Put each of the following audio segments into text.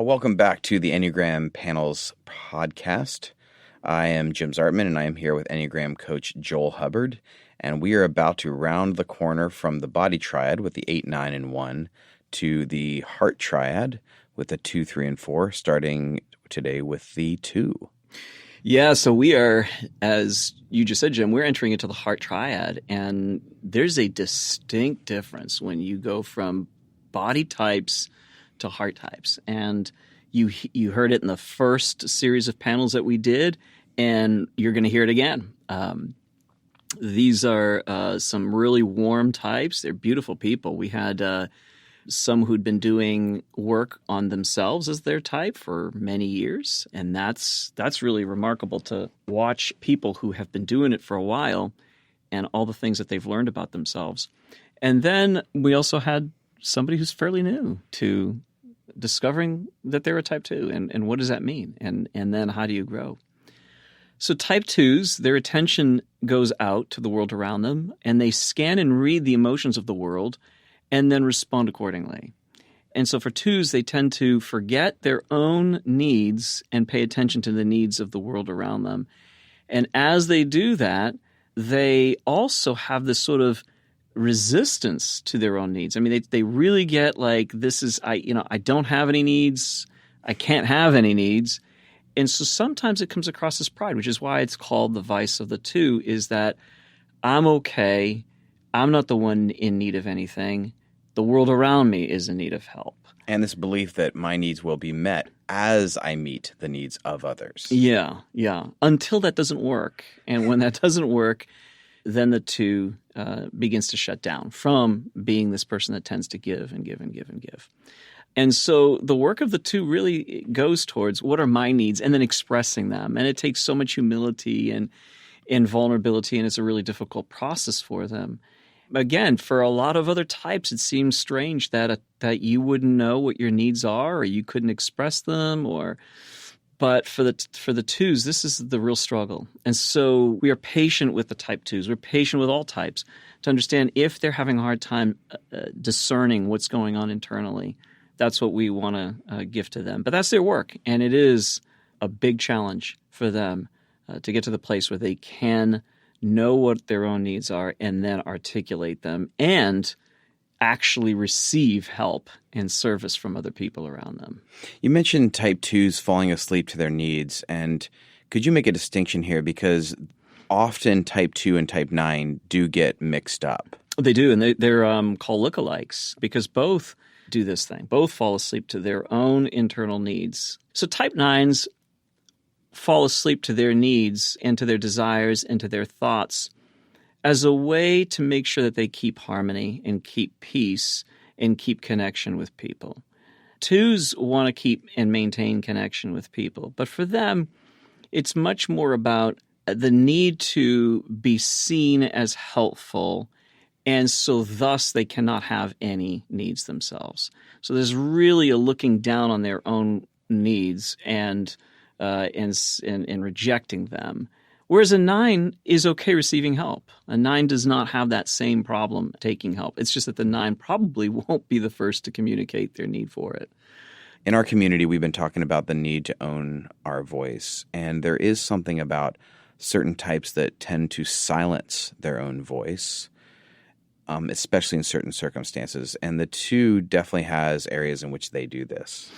Welcome back to the Enneagram Panels podcast. I am Jim Zartman, and I am here with Enneagram coach Joel Hubbard, and we are about to round the corner from the body triad with the 8, 9, and 1 to the heart triad with the 2, 3, and 4, starting today with the 2. Yeah, so we are, as you just said, Jim, we're entering into the heart triad, and there's a distinct difference when you go from body types to heart types. And you heard it in the first series of panels that we did, and you're going to hear it again. These are some really warm types. They're beautiful people. We had some who'd been doing work on themselves as their type for many years, and that's really remarkable to watch people who have been doing it for a while and all the things that they've learned about themselves. And then we also had somebody who's fairly new to discovering that they're a type 2 and what does that mean, and then how do you grow? So type 2s, their attention goes out to the world around them, and they scan and read the emotions of the world and then respond accordingly. And so for 2s, they tend to forget their own needs and pay attention to the needs of the world around them. And as they do that, they also have this sort of resistance to their own needs. I mean, they really get like, this is, I don't have any needs. I can't have any needs. And so sometimes it comes across as pride, which is why it's called the vice of the 2, is that I'm okay. I'm not the one in need of anything. The world around me is in need of help. And this belief that my needs will be met as I meet the needs of others. Yeah. Until that doesn't work. And when that doesn't work, then the 2 begins to shut down from being this person that tends to give and give and give and give. And so the work of the 2 really goes towards what are my needs and then expressing them. And it takes so much humility and vulnerability, and it's a really difficult process for them. Again, for a lot of other types, it seems strange that you wouldn't know what your needs are, or you couldn't express them, but for the 2s, this is the real struggle. And so we are patient with the type 2s. We're patient with all types to understand if they're having a hard time discerning what's going on internally. That's what we want to give to them. But that's their work, and it is a big challenge for them to get to the place where they can know what their own needs are and then articulate them and actually receive help and service from other people around them. You mentioned type 2s falling asleep to their needs, and could you make a distinction here? Because often type 2 and type 9 do get mixed up. They do, and they're called lookalikes because both do this thing. Both fall asleep to their own internal needs. So type 9s fall asleep to their needs and to their desires and to their thoughts as a way to make sure that they keep harmony and keep peace and keep connection with people. 2s want to keep and maintain connection with people, but for them, it's much more about the need to be seen as helpful, and so thus they cannot have any needs themselves. So there's really a looking down on their own needs and rejecting them. Whereas a 9 is okay receiving help. A 9 does not have that same problem taking help. It's just that the 9 probably won't be the first to communicate their need for it. In our community, we've been talking about the need to own our voice, and there is something about certain types that tend to silence their own voice, especially in certain circumstances. And the 2 definitely has areas in which they do this.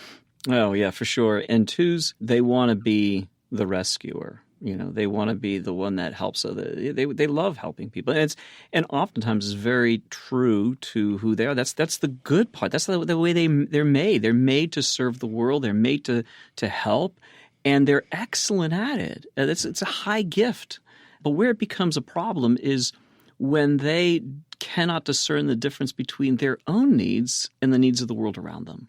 Oh, yeah, for sure. And 2s, they want to be the rescuer. They want to be the one that helps. They love helping people, and oftentimes it's very true to who they are. That's the good part. That's the way they're made. They're made to serve the world. They're made to help, and they're excellent at it. It's a high gift. But where it becomes a problem is when they cannot discern the difference between their own needs and the needs of the world around them.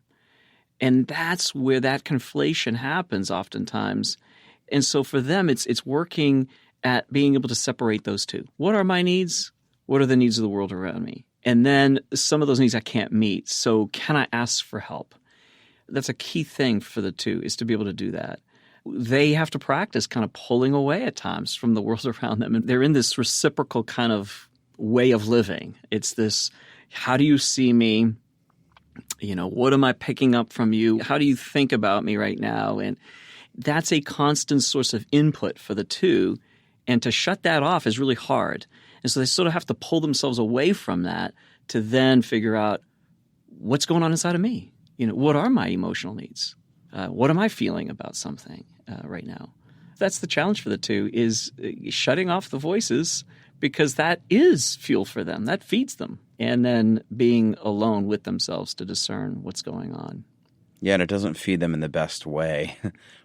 And that's where that conflation happens oftentimes. And so for them, it's working at being able to separate those two. What are my needs? What are the needs of the world around me? And then some of those needs I can't meet. So can I ask for help? That's a key thing for the 2, is to be able to do that. They have to practice kind of pulling away at times from the world around them. And they're in this reciprocal kind of way of living. It's this, how do you see me? What am I picking up from you? How do you think about me right now? And that's a constant source of input for the two. And to shut that off is really hard. And so they sort of have to pull themselves away from that to then figure out what's going on inside of me. What are my emotional needs? What am I feeling about something right now? That's the challenge for the two, is shutting off the voices, because that is fuel for them. That feeds them. And then being alone with themselves to discern what's going on. Yeah, and it doesn't feed them in the best way.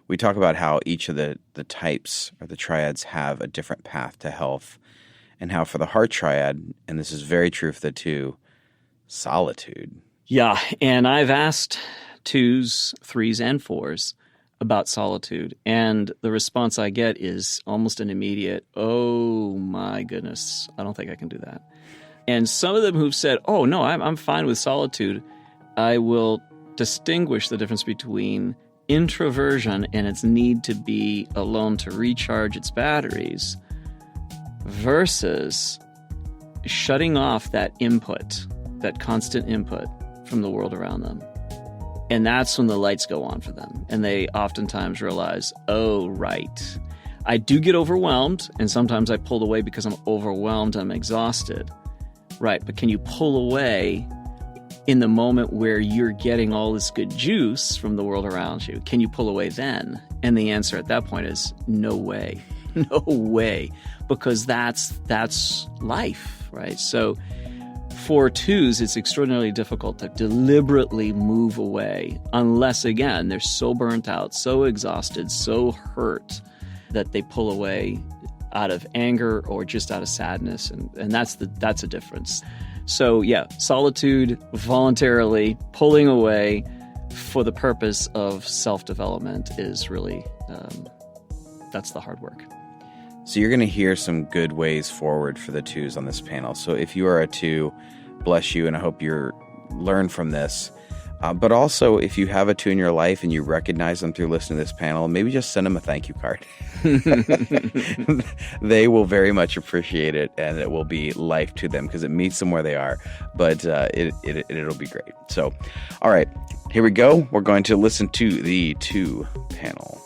We talk about how each of the types or the triads have a different path to health, and how for the heart triad, and this is very true for the two, solitude. Yeah, and I've asked 2s, 3s, and 4s about solitude, and the response I get is almost an immediate, oh my goodness, I don't think I can do that. And some of them who've said, oh no, I'm fine with solitude, I will distinguish the difference between introversion and its need to be alone to recharge its batteries versus shutting off that input, that constant input from the world around them. And that's when the lights go on for them. And they oftentimes realize, oh, right, I do get overwhelmed, and sometimes I pull away because I'm overwhelmed, I'm exhausted. Right, but can you pull away in the moment where you're getting all this good juice from the world around you? Can you pull away then? And the answer at that point is no way. No way. Because that's life, right? So for 2s, it's extraordinarily difficult to deliberately move away unless, again, they're so burnt out, so exhausted, so hurt that they pull away out of anger or just out of sadness. And that's a difference. So yeah, solitude, voluntarily pulling away for the purpose of self-development is really, that's the hard work. So you're going to hear some good ways forward for the 2s on this panel. So if you are a 2, bless you, and I hope you learn from this. But also, if you have a 2 in your life and you recognize them through listening to this panel, maybe just send them a thank you card. They will very much appreciate it, and it will be life to them because it meets them where they are. But it'll be great. So, all right, here we go. We're going to listen to the 2 panel.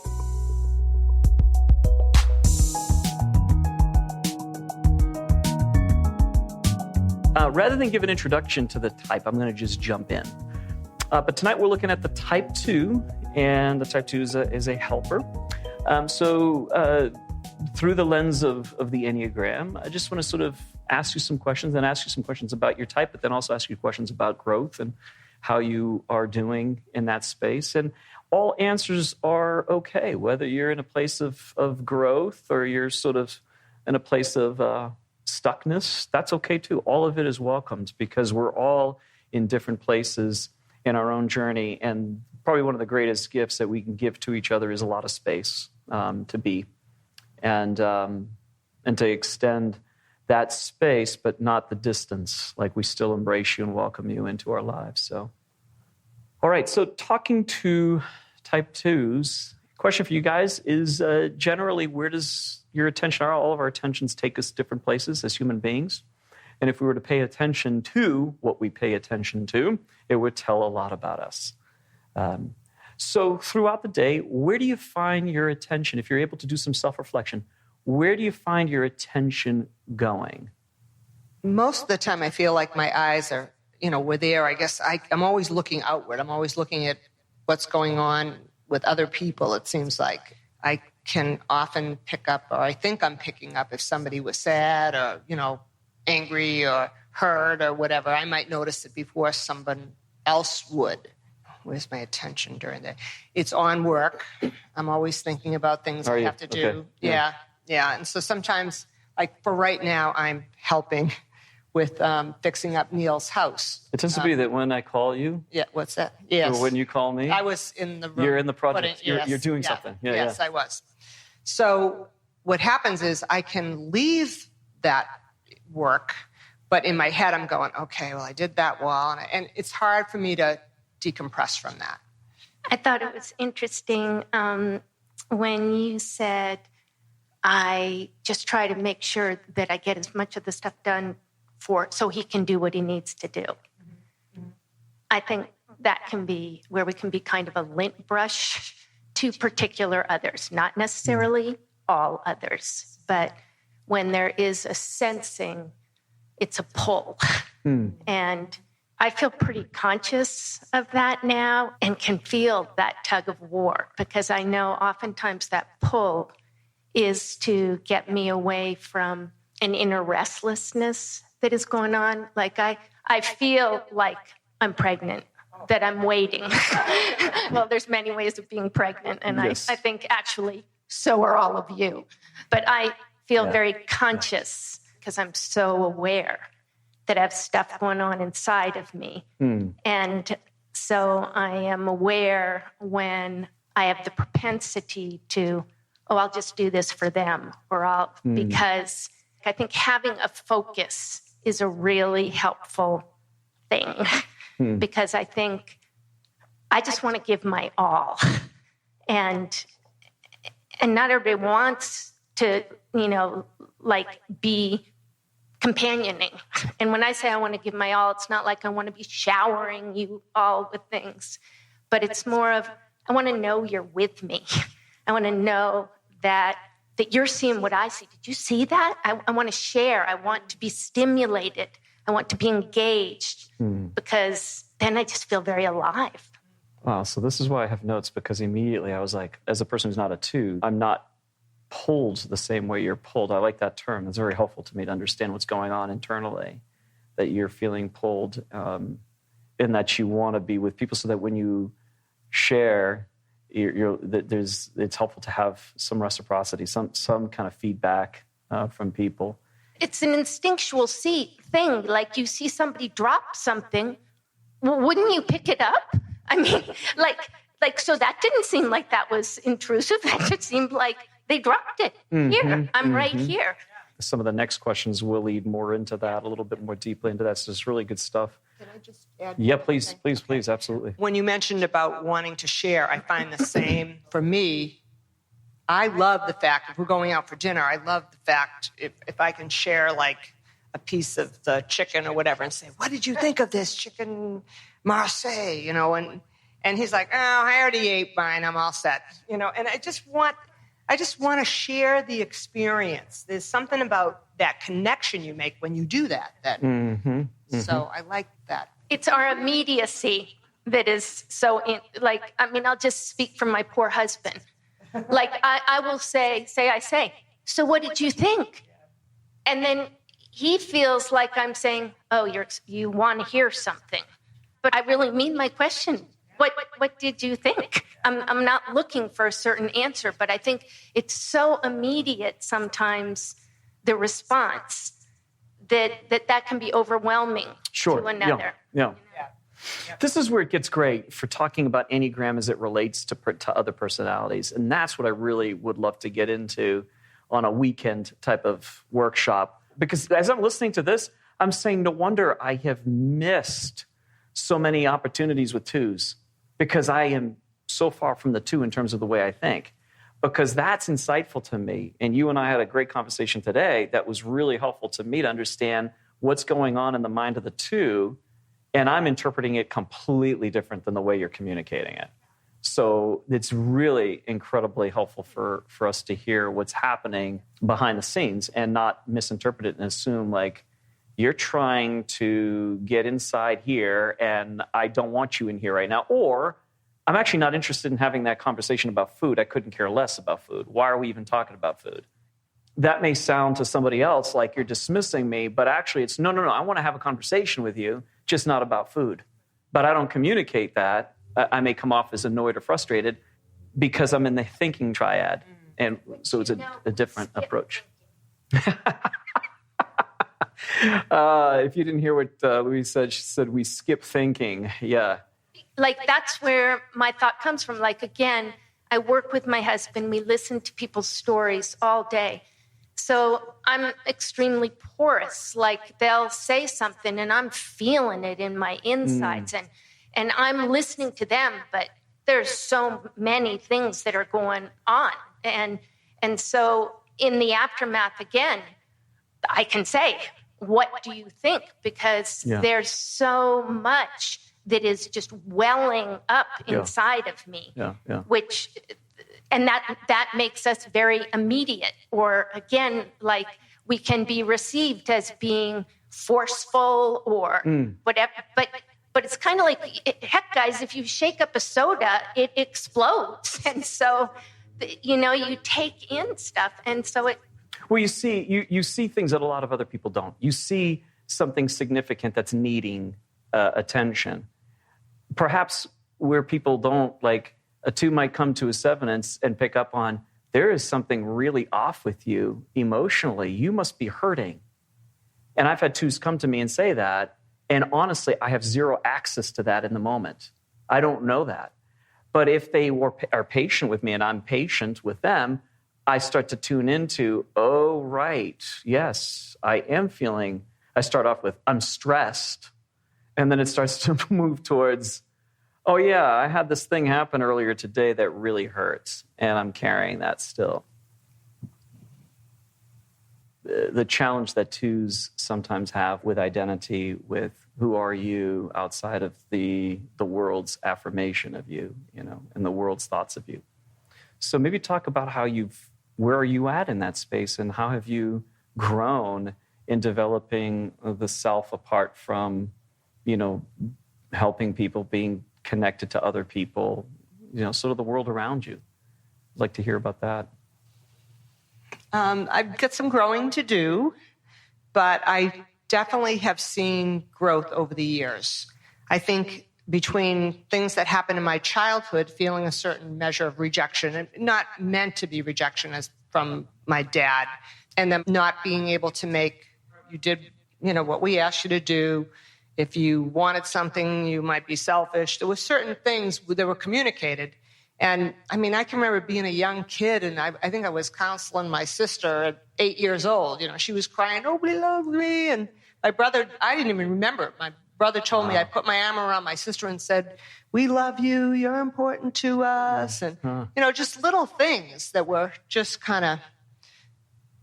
Rather than give an introduction to the type, I'm going to just jump in. But tonight we're looking at the type 2, and the type 2 is a helper. So through the lens of the Enneagram, I just want to sort of ask you some questions, and ask you some questions about your type, but then also ask you questions about growth and how you are doing in that space. And all answers are okay, whether you're in a place of growth or you're sort of in a place of stuckness, that's okay too. All of it is welcomed because we're all in different places in our own journey. And probably one of the greatest gifts that we can give to each other is a lot of space to be and to extend that space, but not the distance. Like we still embrace you and welcome you into our lives. So, all right. So talking to type 2s, question for you guys is generally, where does your attention, all of our attentions take us different places as human beings? And if we were to pay attention to what we pay attention to, it would tell a lot about us. So throughout the day, where do you find your attention? If you're able to do some self-reflection, where do you find your attention going? Most of the time I feel like my eyes are, we're there. I guess I'm always looking outward. I'm always looking at what's going on with other people, it seems like. I can often pick up, or I think I'm picking up, if somebody was sad or, angry or hurt or whatever. I might notice it before someone else would. Where's my attention during the day? It's on work. I'm always thinking about things I have to do. Okay. Yeah. And so sometimes, like for right now, I'm helping with fixing up Neil's house. It tends to be that when I call you. Yeah, what's that? Yes. Or when you call me. I was in the room. You're in the project. You're doing something. Yes, I was. So what happens is I can leave that work, but in my head I'm going, okay, well, I did that well. And it's hard for me to decompress from that. I thought it was interesting when you said, I just try to make sure that I get as much of the stuff done so he can do what he needs to do. I think that can be where we can be kind of a lint brush to particular others, not necessarily all others, but when there is a sensing, it's a pull. And I feel pretty conscious of that now and can feel that tug of war, because I know oftentimes that pull is to get me away from an inner restlessness that is going on. Like I feel like I'm pregnant, that I'm waiting. Well, there's many ways of being pregnant, and yes. I think actually so are all of you. But I feel very conscious because I'm so aware that I have stuff going on inside of me. And so I am aware when I have the propensity to, I'll just do this for them, or because I think having a focus is a really helpful thing. Because I think I just want to give my all. And not everybody wants to, be companioning. And when I say I want to give my all, it's not like I want to be showering you all with things, but it's more of, I want to know you're with me. I want to know that you're seeing what I see. Did you see that? I want to share. I want to be stimulated. I want to be engaged, because then I just feel very alive. Wow. So this is why I have notes, because immediately I was like, as a person who's not a 2, I'm not pulled the same way you're pulled. I like that term. It's very helpful to me to understand what's going on internally, that you're feeling pulled, and that you want to be with people, so that when you share, it's helpful to have some reciprocity, some kind of feedback from people. It's an instinctual thing. Like you see somebody drop something, well, wouldn't you pick it up? I mean, so that didn't seem like that was intrusive. That just seemed like they dropped it. Here, I'm right here. Some of the next questions will lead more into that, a little bit more deeply into that. So it's really good stuff. Can I just add? Yeah, please, absolutely. When you mentioned about wanting to share, I find the same. For me, I love the fact, if we're going out for dinner, I love the fact if I can share like a piece of the chicken or whatever and say, what did you think of this chicken Marseille? And he's like, oh, I already ate mine, I'm all set. And I just want to share the experience. There's something about that connection you make when you do that. So I like that. It's our immediacy that is so, I'll just speak from my poor husband. Like I will say, so what did you think? And then he feels like I'm saying, oh, you want to hear something. But I really mean my question. What did you think? I'm not looking for a certain answer, but I think it's so immediate sometimes, the response, that can be overwhelming to another. Yeah. This is where it gets great for talking about Enneagram as it relates to other personalities. And that's what I really would love to get into on a weekend type of workshop. Because as I'm listening to this, I'm saying, no wonder I have missed so many opportunities with 2s, because I am so far from the 2 in terms of the way I think. Because that's insightful to me. And you and I had a great conversation today that was really helpful to me to understand what's going on in the mind of the 2, and I'm interpreting it completely different than the way you're communicating it. So it's really incredibly helpful for us to hear what's happening behind the scenes and not misinterpret it and assume like you're trying to get inside here and I don't want you in here right now. Or I'm actually not interested in having that conversation about food. I couldn't care less about food. Why are we even talking about food? That may sound to somebody else like you're dismissing me, but actually it's no. I want to have a conversation with you, just not about food. But I don't communicate that. I may come off as annoyed or frustrated because I'm in the thinking triad. And so it's a different approach. If you didn't hear what Louise said, she said, we skip thinking. Yeah. Like, that's where my thought comes from. Like, again, I work with my husband. We listen to people's stories all day. So I'm extremely porous. Like, they'll say something and I'm feeling it in my insides. And I'm listening to them, but there's so many things that are going on. And so in the aftermath, again, I can say, what do you think? Because there's so much that is just welling up inside of me, and that makes us very immediate. Or again, like we can be received as being forceful or whatever, but it's kind of like, heck, guys, if you shake up a soda, it explodes. And so, you take in stuff. And so Well, you see things that a lot of other people don't. You see something significant that's needing attention. Perhaps where people don't, like a 2 might come to a 7 and pick up on, there is something really off with you emotionally. You must be hurting. And I've had 2s come to me and say that. And honestly, I have zero access to that in the moment. I don't know that. But if they are patient with me and I'm patient with them, I start to tune into, oh, right, yes, I am feeling, I start off with, I'm stressed. And then it starts to move towards, oh, yeah, I had this thing happen earlier today that really hurts, and I'm carrying that still. The challenge that 2s sometimes have with identity, with who are you outside of the world's affirmation of you, and the world's thoughts of you. So maybe talk about where are you at in that space, and how have you grown in developing the self apart from, helping people, being connected to other people, sort of the world around you. I'd like to hear about that. I've got some growing to do, but I definitely have seen growth over the years. I think between things that happened in my childhood, feeling a certain measure of rejection, and not meant to be rejection as from my dad, and then not being able to you did, what we asked you to do. If you wanted something, you might be selfish. There were certain things that were communicated. And I mean, I can remember being a young kid, and I think I was counseling my sister at 8 years old. She was crying, nobody loves me. And my brother, I didn't even remember it. My brother told me, I put my arm around my sister and said, we love you, you're important to us. And, just little things that were just kind of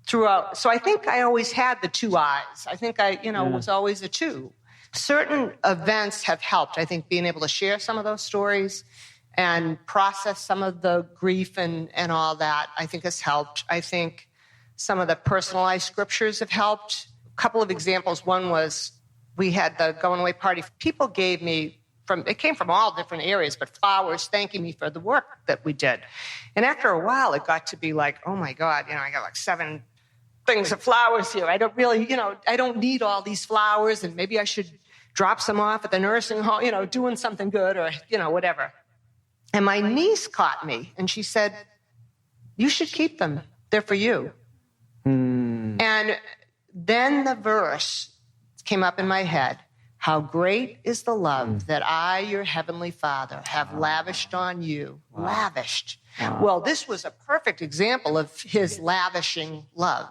throughout. So I think I always had the 2 eyes. I think I, was always a 2. Certain events have helped. I think being able to share some of those stories and process some of the grief and all that, I think has helped. I think some of the personalized scriptures have helped. A couple of examples. One was we had the going away party. People gave me, it came from all different areas, but flowers thanking me for the work that we did. And after a while, it got to be like, oh my God, I got like 7 things of flowers here. I don't really, I don't need all these flowers, and maybe I should drop some off at the nursing home, doing something good or, whatever. And my niece caught me, and she said, you should keep them. They're for you. And then the verse came up in my head. How great is the love that I, your heavenly Father, have lavished on you. Lavished. Well, this was a perfect example of his lavishing love,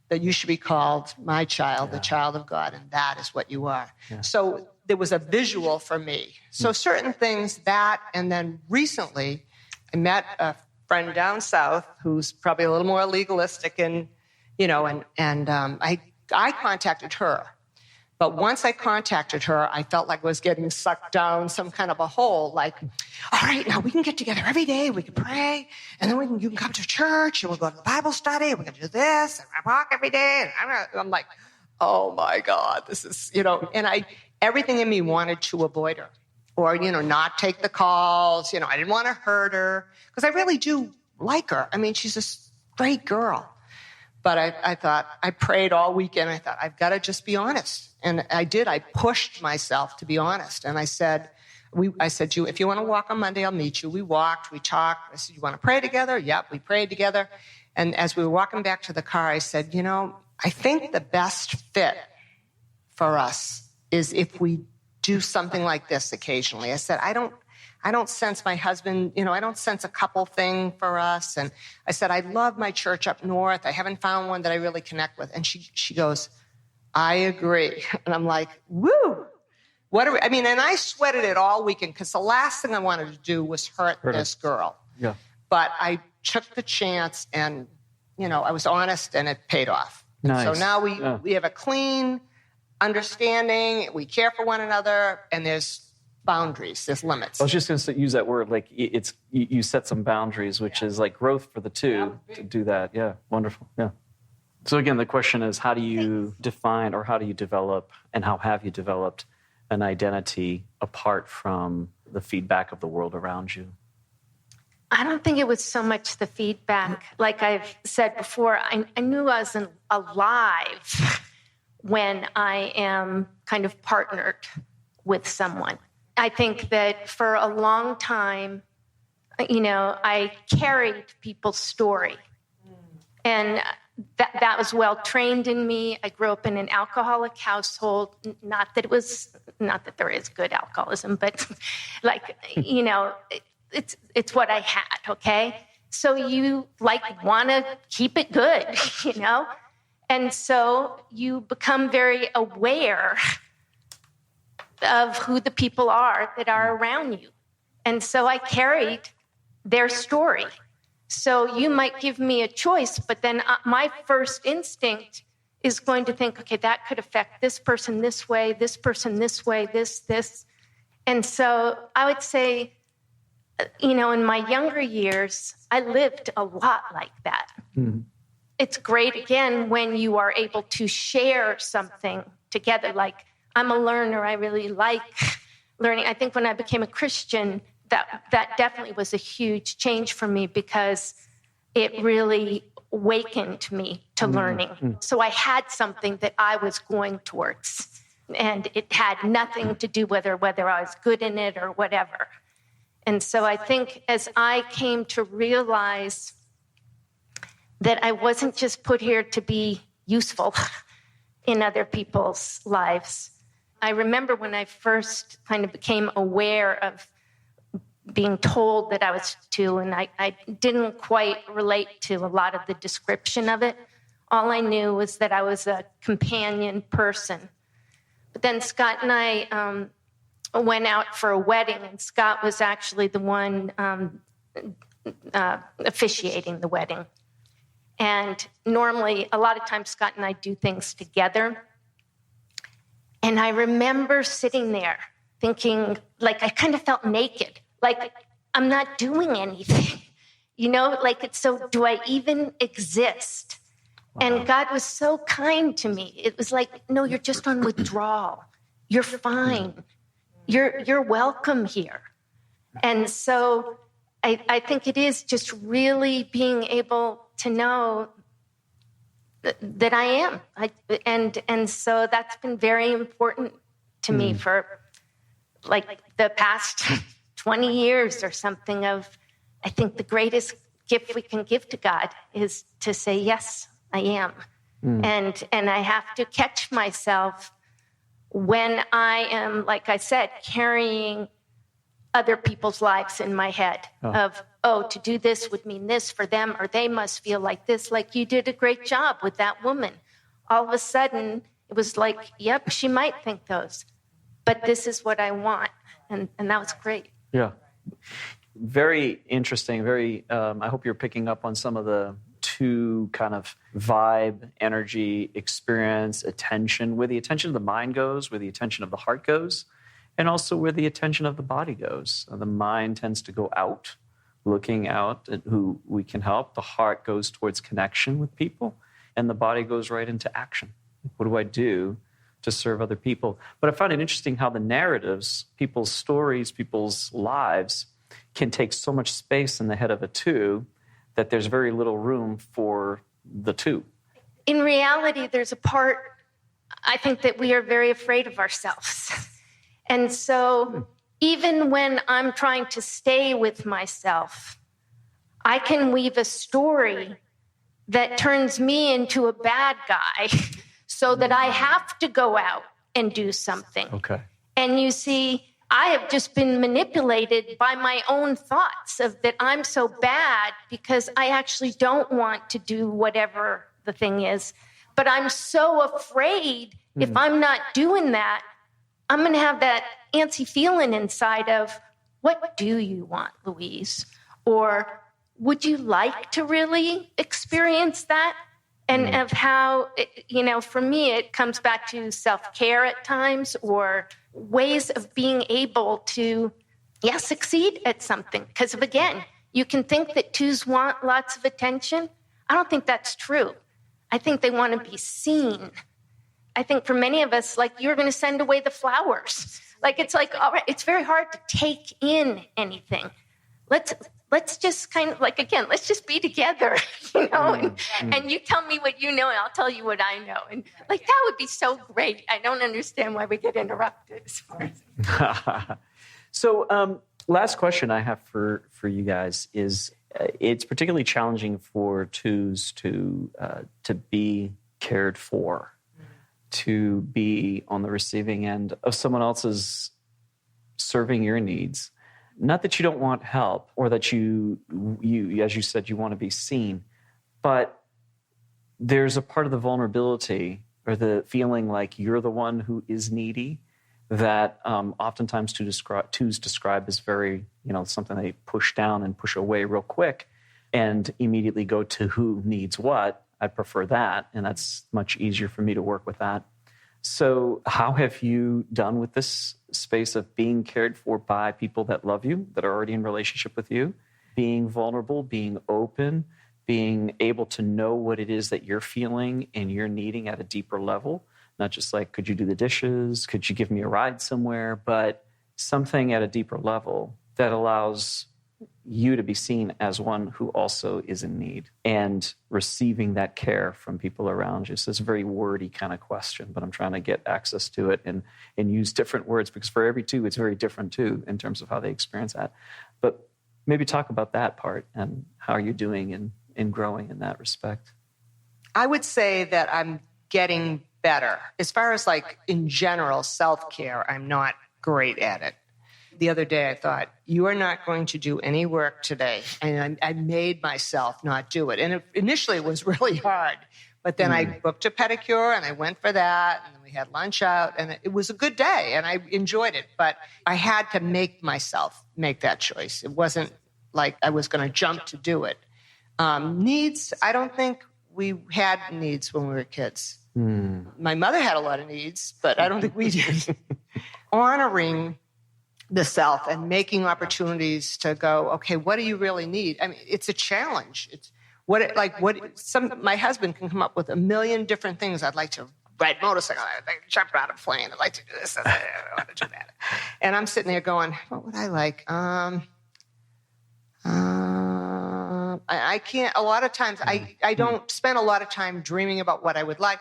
that you should be called my child, the child of God, and that is what you are. So there was a visual for me. So certain things, that, and then recently I met a friend down south who's probably a little more legalistic, and I contacted her. But once I contacted her, I felt like I was getting sucked down some kind of a hole. Like, all right, now we can get together every day, we can pray, and then you can come to church, and we'll go to the Bible study, and we're going to do this, and I walk every day. And I'm like, oh my God, this is, and everything in me wanted to avoid her, or, not take the calls. I didn't want to hurt her, because I really do like her. I mean, she's a great girl. But I thought, I prayed all weekend. I thought, I've got to just be honest. And I did. I pushed myself to be honest. And I said, if you want to walk on Monday, I'll meet you. We walked, we talked. I said, you want to pray together? Yep, we prayed together. And as we were walking back to the car, I said, I think the best fit for us is if we do something like this occasionally. I said, I don't sense my husband, I don't sense a couple thing for us. And I said, I love my church up north. I haven't found one that I really connect with. And she goes, I agree. And I'm like, woo. And I sweated it all weekend, because the last thing I wanted to do was hurt this girl. Yeah. But I took the chance, and, I was honest, and it paid off. Nice. So now we have a clean understanding. We care for one another, and there's boundaries, there's limits. I was just going to use that word, like it's you set some boundaries, which is like growth for the two to do that. Yeah, wonderful. Yeah. So again, the question is, how do you define or how do you develop and how have you developed an identity apart from the feedback of the world around you? I don't think it was so much the feedback. Like I've said before, I knew I wasn't alive when I am kind of partnered with someone. I think that for a long time, I carried people's story. And that was well trained in me. I grew up in an alcoholic household. Not that there is good alcoholism, but it's what I had, okay? So you want to keep it good, And so you become very aware of who the people are that are around you. And so I carried their story. So you might give me a choice, but then my first instinct is going to think, okay, that could affect this person this way, this person this way, this. And so I would say, in my younger years, I lived a lot like that. Mm-hmm. It's great, again, when you are able to share something together. Like, I'm a learner. I really like learning. I think when I became a Christian, that definitely was a huge change for me because it really awakened me to learning. Mm-hmm. So I had something that I was going towards, and it had nothing to do whether I was good in it or whatever. And so I think as I came to realize that I wasn't just put here to be useful in other people's lives, I remember when I first kind of became aware of being told that I was two, and I didn't quite relate to a lot of the description of it. All I knew was that I was a companion person. But then Scott and I went out for a wedding, and Scott was actually the one officiating the wedding. And normally, a lot of times, Scott and I do things together. And I remember sitting there thinking, like, I kind of felt naked. Like, I'm not doing anything, so do I even exist? Wow. And God was so kind to me. It was like, no, you're just on withdrawal. You're fine. You're welcome here. And so I think it is just really being able to know that I am. And so that's been very important to me for the past 20 years or something of, I think the greatest gift we can give to God is to say, yes, I am. And I have to catch myself when I am, like I said, carrying other people's lives in my head of, to do this would mean this for them, or they must feel like this, like you did a great job with that woman. All of a sudden, it was like, yep, she might think those, but this is what I want. And that was great. Yeah. Very interesting. I hope you're picking up on some of the two kind of vibe, energy, experience, attention, where the attention of the mind goes, where the attention of the heart goes, and also where the attention of the body goes. The mind tends to go out, looking out at who we can help. The heart goes towards connection with people, and the body goes right into action. What do I do to serve other people? But I find it interesting how the narratives, people's stories, people's lives can take so much space in the head of a two that there's very little room for the two. In reality, there's a part, I think, that we are very afraid of ourselves. And so even when I'm trying to stay with myself, I can weave a story that turns me into a bad guy so that I have to go out and do something. Okay. And you see, I have just been manipulated by my own thoughts of that I'm so bad because I actually don't want to do whatever the thing is. But I'm so afraid if I'm not doing that, I'm going to have that antsy feeling inside of, what do you want, Louise? Or would you like to really experience that? And of how, for me, it comes back to self-care at times, or ways of being able to, succeed at something. Because again, you can think that twos want lots of attention. I don't think that's true. I think they want to be seen. I think for many of us, like, you're going to send away the flowers. Like, it's like, all right, it's very hard to take in anything. Let's just kind of, like, again, let's just be together, and you tell me what you know, and I'll tell you what I know. And, like, that would be so great. I don't understand why we get interrupted. So last question I have for you guys is, it's particularly challenging for twos to be cared for, to be on the receiving end of someone else's serving your needs. Not that you don't want help, or that you, as you said, you want to be seen, but there's a part of the vulnerability or the feeling like you're the one who is needy that oftentimes twos describe as very, something they push down and push away real quick and immediately go to who needs what. I prefer that, and that's much easier for me to work with that. So how have you done with this space of being cared for by people that love you, that are already in relationship with you, being vulnerable, being open, being able to know what it is that you're feeling and you're needing at a deeper level? Not just like, could you do the dishes? Could you give me a ride somewhere? But something at a deeper level that allows you to be seen as one who also is in need and receiving that care from people around you. So it's a very wordy kind of question, but I'm trying to get access to it and use different words, because for every two, it's very different too in terms of how they experience that. But maybe talk about that part and how you're doing in growing in that respect. I would say that I'm getting better. As far as, like, in general, self-care, I'm not great at it. The other day I thought, you are not going to do any work today. And I made myself not do it. And initially it was really hard. But then I booked a pedicure and I went for that. And then we had lunch out. And it was a good day and I enjoyed it. But I had to make myself make that choice. It wasn't like I was going to jump to do it. Needs, I don't think we had needs when we were kids. My mother had a lot of needs, but I don't think we did. Honoring the self and making opportunities to go, okay, what do you really need? I mean, it's a challenge. It's my husband can come up with a million different things. I'd like to ride motorcycle. I'd like to jump out of a plane. I'd like to do this. I want to do that. And I'm sitting there going, what would I like? I can't, a lot of times, I don't spend a lot of time dreaming about what I would like.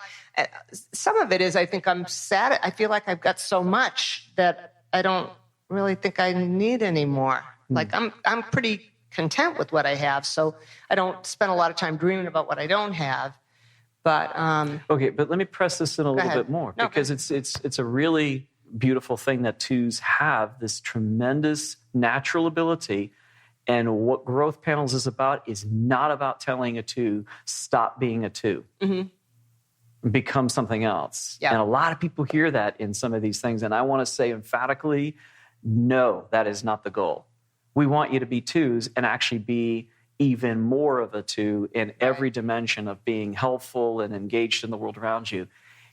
Some of it is, I think I'm sad. I feel like I've got so much that I don't really think I need anymore. Like, I'm pretty content with what I have, so I don't spend a lot of time dreaming about what I don't have. But okay, but let me press this in a little bit more, because it's a really beautiful thing that twos have, this tremendous natural ability. And what Growth Panels is about is not about telling a two, stop being a two. Become something else. Yeah. And a lot of people hear that in some of these things. And I want to say emphatically, no, that is not the goal. We want you to be twos and actually be even more of a two in every dimension of being helpful and engaged in the world around you.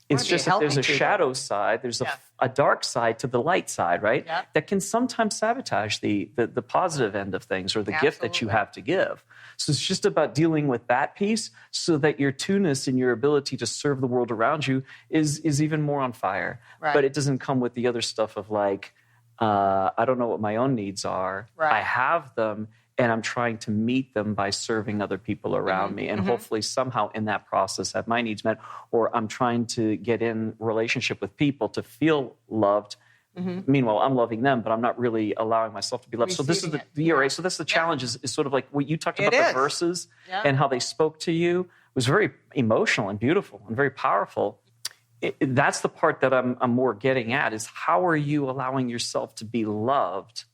It's just that there's a shadow side, there's a dark side to the light side, right? Yep. That can sometimes sabotage the positive end of things or the gift that you have to give. So it's just about dealing with that piece so that your two-ness and your ability to serve the world around you is even more on fire. Right. But it doesn't come with the other stuff of like, I don't know what my own needs are. Right. I have them, and I'm trying to meet them by serving other people around me. And hopefully somehow in that process have my needs met. Or I'm trying to get in relationship with people to feel loved. Meanwhile, I'm loving them, but I'm not really allowing myself to be loved. So this is right. So that's the challenge is sort of like what you talked about the verses and how they spoke to you. It was very emotional and beautiful and very powerful. That's the part that I'm more getting at is how are you allowing yourself to be loved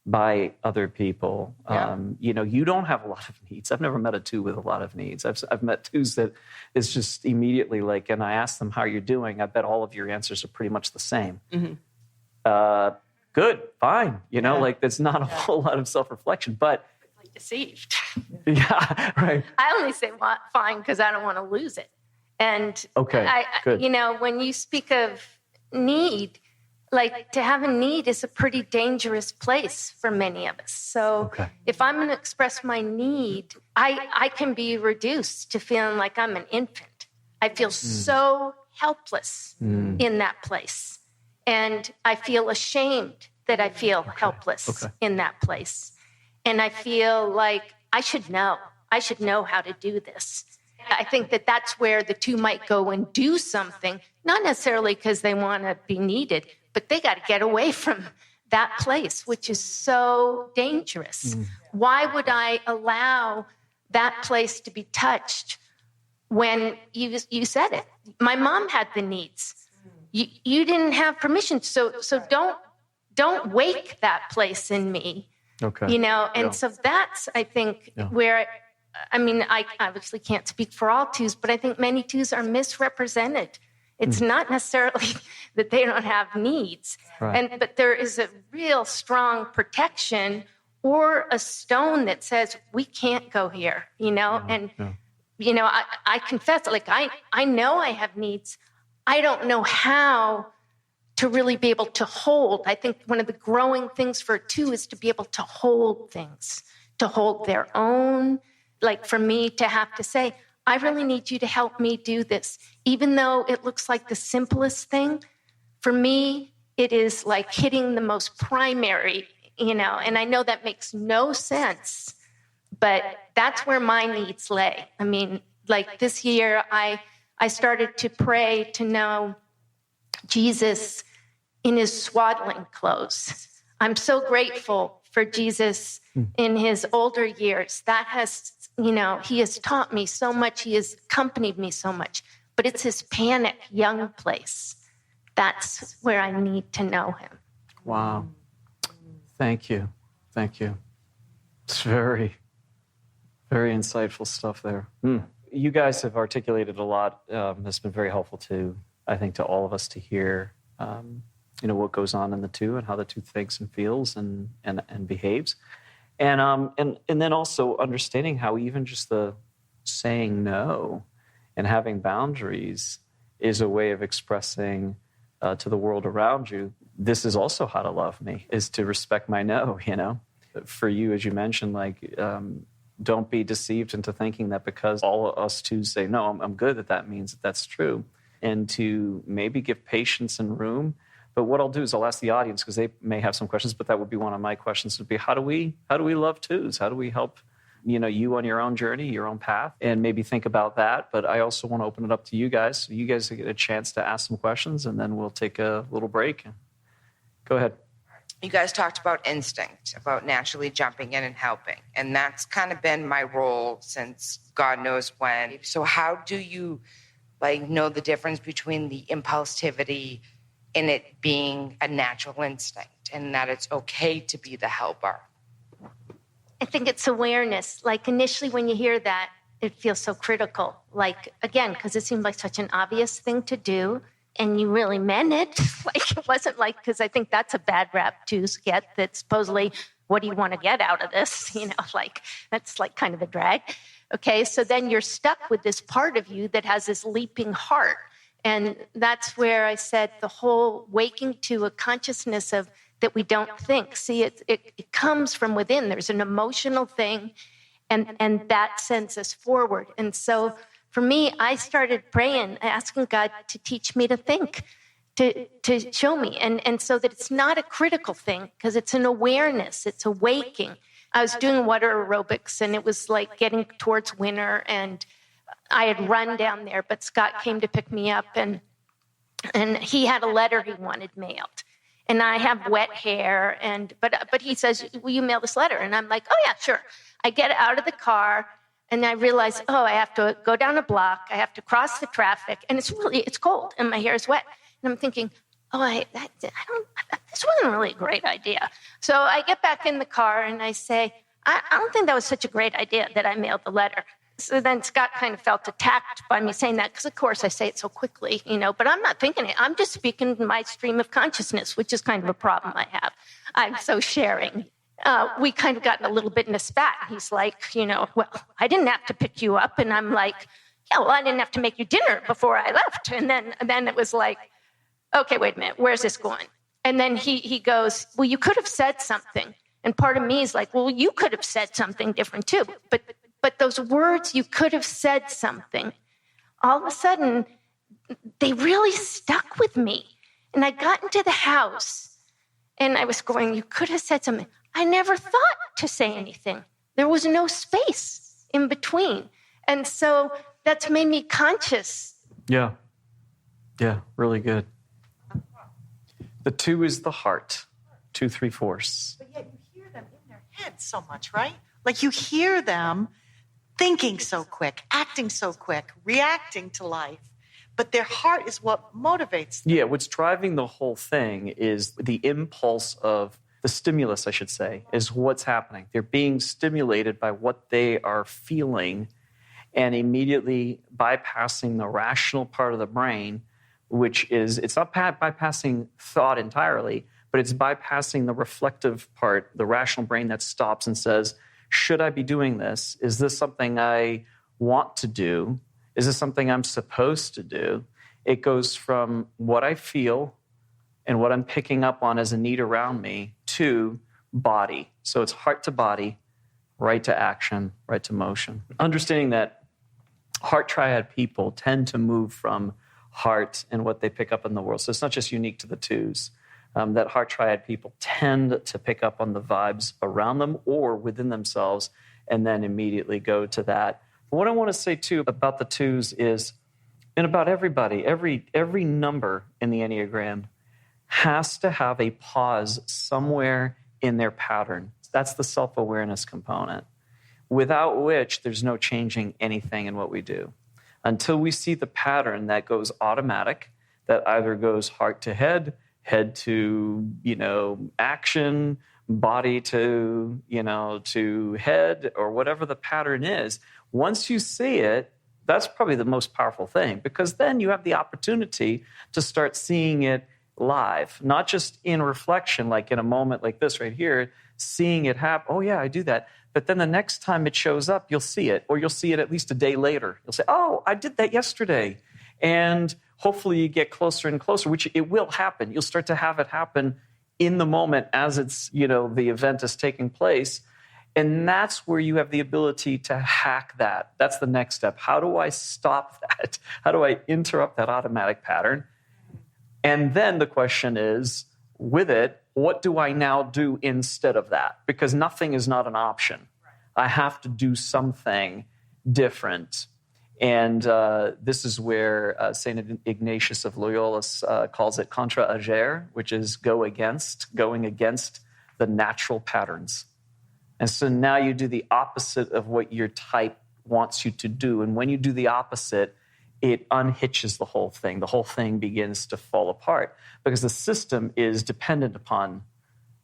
by other people? You don't have a lot of needs. I've never met a two with a lot of needs. I've met twos that is just immediately like, and I ask them how you're doing. I bet all of your answers are pretty much the same. Good, fine. Like there's not a whole lot of self-reflection, but like deceived. Yeah, right. I only say fine because I don't want to lose it. And good. when you speak of need, like to have a need is a pretty dangerous place for many of us. So if I'm going to express my need, I can be reduced to feeling like I'm an infant. I feel so helpless in that place. And I feel ashamed that I feel helpless in that place. And I feel like I should know how to do this. I think that that's where the two might go and do something, not necessarily because they want to be needed, but they got to get away from that place, which is so dangerous. Why would I allow that place to be touched when you said it? My mom had the needs. You didn't have permission. So don't wake that place in me. And so that's, I think, where, I obviously can't speak for all twos, but I think many twos are misrepresented. It's not necessarily that they don't have needs, but there is a real strong protection or a stone that says, we can't go here, I confess, like, I know I have needs. I don't know how to really be able to hold. I think one of the growing things for a two is to be able to hold things, to hold their own. Like for me to have to say, I really need you to help me do this. Even though it looks like the simplest thing, for me, it is like hitting the most primary, and I know that makes no sense, but that's where my needs lay. Like this year, I started to pray to know Jesus in his swaddling clothes. I'm so grateful for Jesus in his older years. That has, he has taught me so much. He has accompanied me so much. But it's his panic young place. That's where I need to know him. Wow. Thank you. It's very, very insightful stuff there. You guys have articulated a lot. That's been very helpful I think, to all of us to hear, what goes on in the two and how the two thinks and feels and behaves. And then also understanding how even just the saying no and having boundaries is a way of expressing to the world around you, this is also how to love me, is to respect my no, For you, as you mentioned, like, don't be deceived into thinking that because all of us twos say, no, I'm good, that means that's true. And to maybe give patience and room. But what I'll do is I'll ask the audience, because they may have some questions, but that would be one of my questions, would be how do we love twos? How do we help, you on your own journey, your own path, and maybe think about that. But I also want to open it up to you guys. So you guys get a chance to ask some questions, and then we'll take a little break. Go ahead. You guys talked about instinct, about naturally jumping in and helping. And that's kind of been my role since God knows when. So how do you know the difference between the impulsivity and it being a natural instinct and that it's okay to be the helper? I think it's awareness. Like initially when you hear that, it feels so critical. Like, again, because it seemed like such an obvious thing to do. And you really meant it. Like, it wasn't like, because I think that's a bad rap to get, that supposedly, what do you want to get out of this? That's like kind of a drag. Okay, so then you're stuck with this part of you that has this leaping heart. And that's where I said the whole waking to a consciousness of that we don't think. See, it comes from within. There's an emotional thing, and that sends us forward. And so for me, I started praying, asking God to teach me to think, to show me. And so that it's not a critical thing, because it's an awareness, it's a waking. I was doing water aerobics, and it was like getting towards winter, and I had run down there, but Scott came to pick me up, and he had a letter he wanted mailed. And I have wet hair, but he says, will you mail this letter? And I'm like, oh, yeah, sure. I get out of the car, and I realize, I have to go down a block. I have to cross the traffic, and it's cold, and my hair is wet. And I'm thinking, this wasn't really a great idea. So I get back in the car, and I say, I don't think that was such a great idea that I mailed the letter. So then Scott kind of felt attacked by me saying that, because, of course, I say it so quickly, but I'm not thinking it. I'm just speaking my stream of consciousness, which is kind of a problem I have. I'm so sharing. We kind of got a little bit in a spat. He's like, well, I didn't have to pick you up. And I'm like, yeah, well, I didn't have to make you dinner before I left. And then it was like, okay, wait a minute, where's this going? And then he goes, well, you could have said something. And part of me is like, well, you could have said something different too. But those words, you could have said something, all of a sudden, they really stuck with me. And I got into the house and I was going, you could have said something. I never thought to say anything. There was no space in between. And so that's made me conscious. Yeah. Yeah, really good. The 2 is the heart. 2, 3, 4. But yet you hear them in their head so much, right? Like you hear them thinking so quick, acting so quick, reacting to life. But their heart is what motivates them. Yeah, what's driving the whole thing is the impulse of the stimulus, I should say, is what's happening. They're being stimulated by what they are feeling and immediately bypassing the rational part of the brain, which is, it's not bypassing thought entirely, but it's bypassing the reflective part, the rational brain that stops and says, should I be doing this? Is this something I want to do? Is this something I'm supposed to do? It goes from what I feel and what I'm picking up on as a need around me to body. So it's heart to body, right to action, right to motion. Understanding that heart triad people tend to move from heart and what they pick up in the world. So it's not just unique to the 2s. That heart triad people tend to pick up on the vibes around them or within themselves and then immediately go to that. But what I want to say, too, about the 2s is, and about everybody, every number in the Enneagram has to have a pause somewhere in their pattern. That's the self-awareness component, without which there's no changing anything in what we do. Until we see the pattern that goes automatic, that either goes heart to head to, action, body to, to head, or whatever the pattern is. Once you see it, that's probably the most powerful thing, because then you have the opportunity to start seeing it live, not just in reflection, like in a moment like this right here, seeing it happen. Oh, yeah, I do that. But then the next time it shows up, you'll see it, or you'll see it at least a day later. You'll say, oh, I did that yesterday. And hopefully you get closer and closer, which it will happen. You'll start to have it happen in the moment as it's, the event is taking place. And that's where you have the ability to hack that. That's the next step. How do I stop that? How do I interrupt that automatic pattern? And then the question is, with it, what do I now do instead of that? Because nothing is not an option. I have to do something different. And this is where St. Ignatius of Loyola calls it contra agere, which is going against the natural patterns. And so now you do the opposite of what your type wants you to do. And when you do the opposite, it unhitches the whole thing. The whole thing begins to fall apart because the system is dependent upon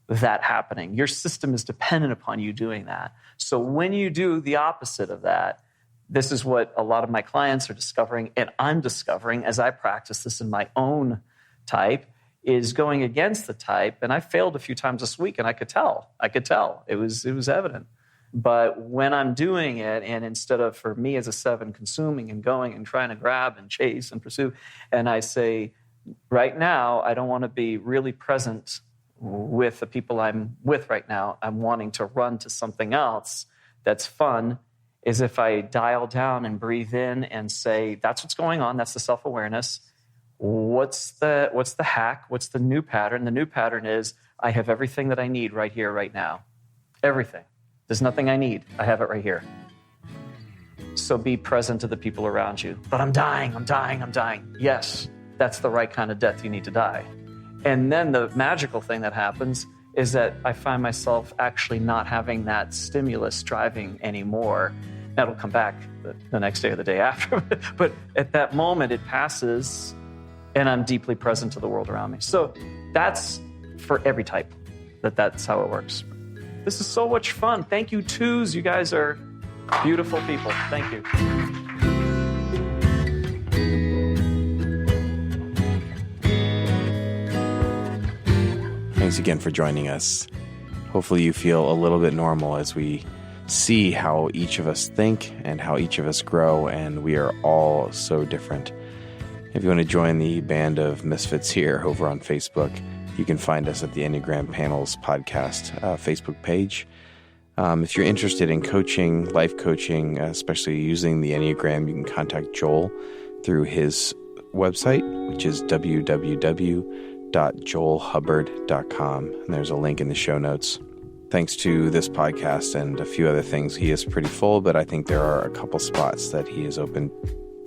that happening. Your system is dependent upon you doing that. So when you do the opposite of that, this is what a lot of my clients are discovering, and I'm discovering as I practice this in my own type, is going against the type. And I failed a few times this week, and I could tell. It was evident. But when I'm doing it, and instead of, for me as a 7, consuming and going and trying to grab and chase and pursue, and I say, right now, I don't want to be really present with the people I'm with right now. I'm wanting to run to something else that's fun, is if I dial down and breathe in and say, that's what's going on, that's the self-awareness. What's the hack? What's the new pattern? The new pattern is, I have everything that I need right here, right now. Everything. There's nothing I need. I have it right here. So be present to the people around you. But I'm dying. Yes, that's the right kind of death you need to die. And then the magical thing that happens is that I find myself actually not having that stimulus driving anymore. That'll come back the next day or the day after. But at that moment, it passes, and I'm deeply present to the world around me. So that's for every type, that's how it works. This is so much fun. Thank you, 2s. You guys are beautiful people. Thank you. Thanks again for joining us. Hopefully you feel a little bit normal as we see how each of us think and how each of us grow, and we are all so different. If you want to join the band of misfits here over on Facebook, You can find us at the Enneagram Panels podcast Facebook page. If you're interested in coaching, life coaching, especially using the Enneagram, you can contact Joel through his website, which is www.joelhubbard.com. And there's a link in the show notes. Thanks to this podcast and a few other things, he is pretty full, but I think there are a couple spots that he has opened.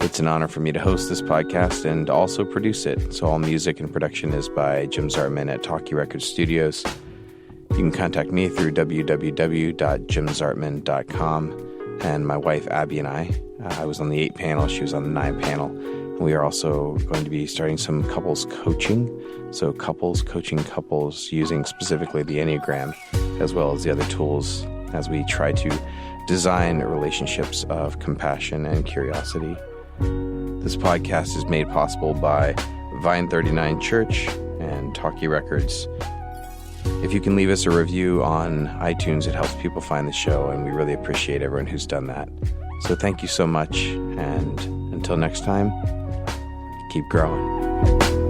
It's an honor for me to host this podcast and also produce it. So all music and production is by Jim Zartman at Talkie Records Studios. You can contact me through www.jimzartman.com. And my wife, Abby, and I was on the 8 panel. She was on the 9 panel. And we are also going to be starting some couples coaching. So couples coaching couples using specifically the Enneagram, as well as the other tools as we try to design relationships of compassion and curiosity. This podcast is made possible by Vine 39 Church and Talkie Records. If you can leave us a review on iTunes, it helps people find the show, and we really appreciate everyone who's done that. So thank you so much, and until next time, keep growing.